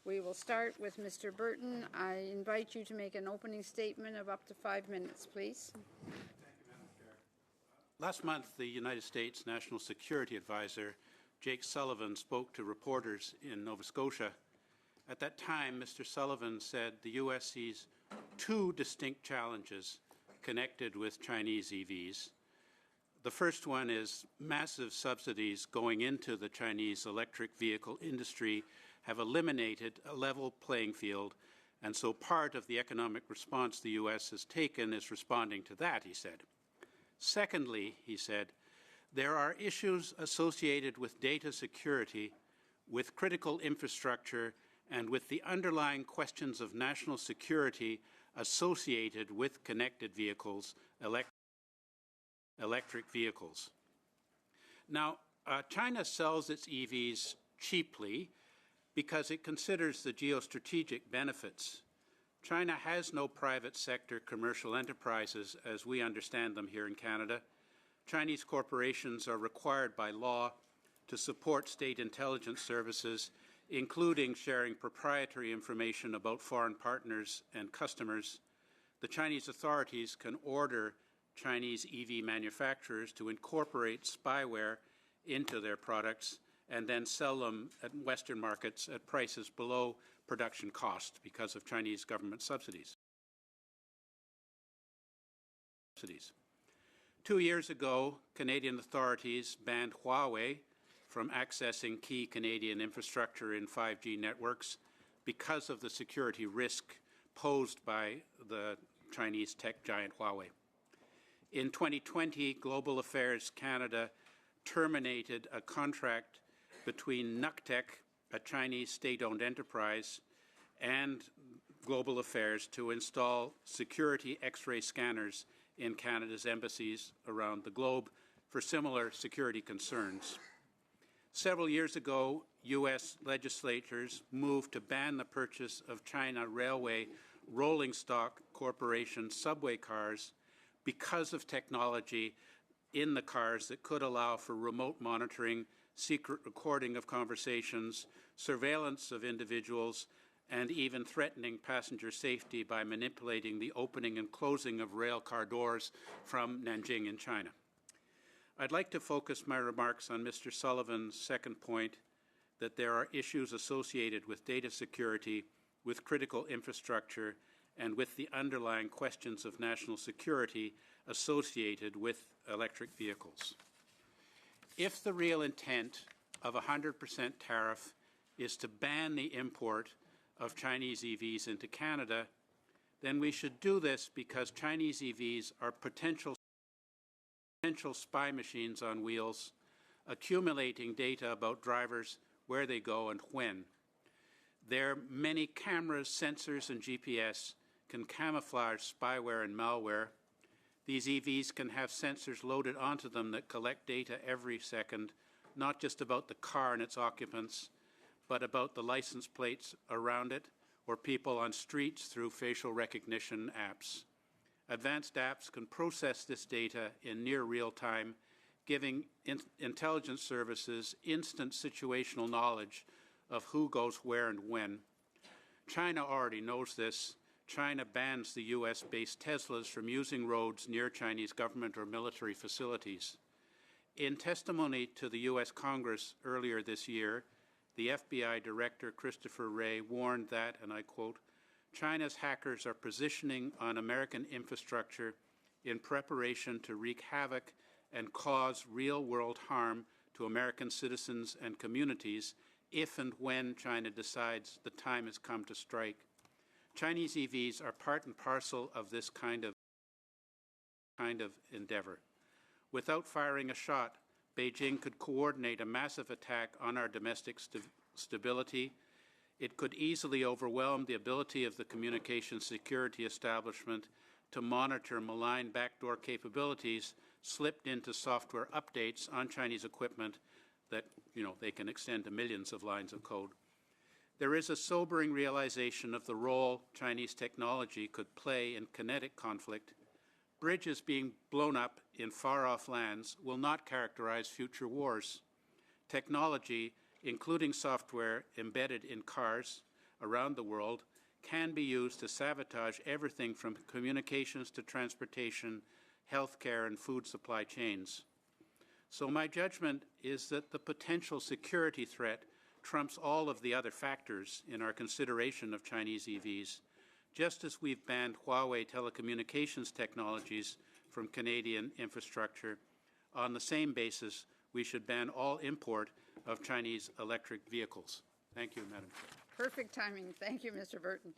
We will start with Mr. Burton. I invite you to make an opening statement of up to 5 minutes, please. Thank you, Madam Chair. Last month, the United States National Security Advisor, Jake Sullivan, spoke to reporters in Nova Scotia. At that time, Mr. Sullivan said the U.S. sees two distinct challenges connected with Chinese EVs. The first one is massive subsidies going into the Chinese electric vehicle industry have eliminated a level playing field, and so part of the economic response the U.S. has taken is responding to that, he said. Secondly, he said, there are issues associated with data security, with critical infrastructure, and with the underlying questions of national security associated with connected vehicles, electric vehicles. Now, China sells its EVs cheaply because it considers the geostrategic benefits. China has no private sector commercial enterprises as we understand them here in Canada. Chinese corporations are required by law to support state intelligence services, including sharing proprietary information about foreign partners and customers. The Chinese authorities can order Chinese EV manufacturers to incorporate spyware into their products and then sell them at Western markets at prices below production cost because of Chinese government subsidies. 2 years ago, Canadian authorities banned Huawei from accessing key Canadian infrastructure in 5G networks because of the security risk posed by the Chinese tech giant Huawei. In 2020, Global Affairs Canada terminated a contract between Nuctech, a Chinese state-owned enterprise, and Global Affairs to install security X-ray scanners in Canada's embassies around the globe for similar security concerns. Several years ago, U.S. legislators moved to ban the purchase of China Railway Rolling Stock Corporation subway cars because of technology in the cars that could allow for remote monitoring, secret recording of conversations, surveillance of individuals, and even threatening passenger safety by manipulating the opening and closing of rail car doors from Nanjing in China. I'd like to focus my remarks on Mr. Sullivan's second point, that there are issues associated with data security, with critical infrastructure, and with the underlying questions of national security associated with electric vehicles. If the real intent of a 100% tariff is to ban the import of Chinese EVs into Canada, then we should do this because Chinese EVs are potential spy machines on wheels, accumulating data about drivers, where they go and when. Their many cameras, sensors, and GPS can camouflage spyware and malware. These EVs can have sensors loaded onto them that collect data every second, not just about the car and its occupants, but about the license plates around it or people on streets through facial recognition apps. Advanced apps can process this data in near real time, giving intelligence services instant situational knowledge of who goes where and when. China already knows this. China bans the U.S.-based Teslas from using roads near Chinese government or military facilities. In testimony to the U.S. Congress earlier this year, the FBI Director Christopher Wray warned that, and I quote, China's hackers are positioning on American infrastructure in preparation to wreak havoc and cause real-world harm to American citizens and communities if and when China decides the time has come to strike. Chinese EVs are part and parcel of this kind of endeavor. Without firing a shot, Beijing could coordinate a massive attack on our domestic stability. It could easily overwhelm the ability of the communications security establishment to monitor malign backdoor capabilities slipped into software updates on Chinese equipment that, they can extend to millions of lines of code. There is a sobering realization of the role Chinese technology could play in kinetic conflict. Bridges being blown up in far-off lands will not characterize future wars. Technology, including software embedded in cars, around the world can be used to sabotage everything from communications to transportation, healthcare, and food supply chains. So my judgment is that the potential security threat trumps all of the other factors in our consideration of Chinese EVs, just as we've banned Huawei telecommunications technologies from Canadian infrastructure. On the same basis, we should ban all import of Chinese electric vehicles. Thank you, Madam Chair. Perfect timing. Thank you, Mr. Burton.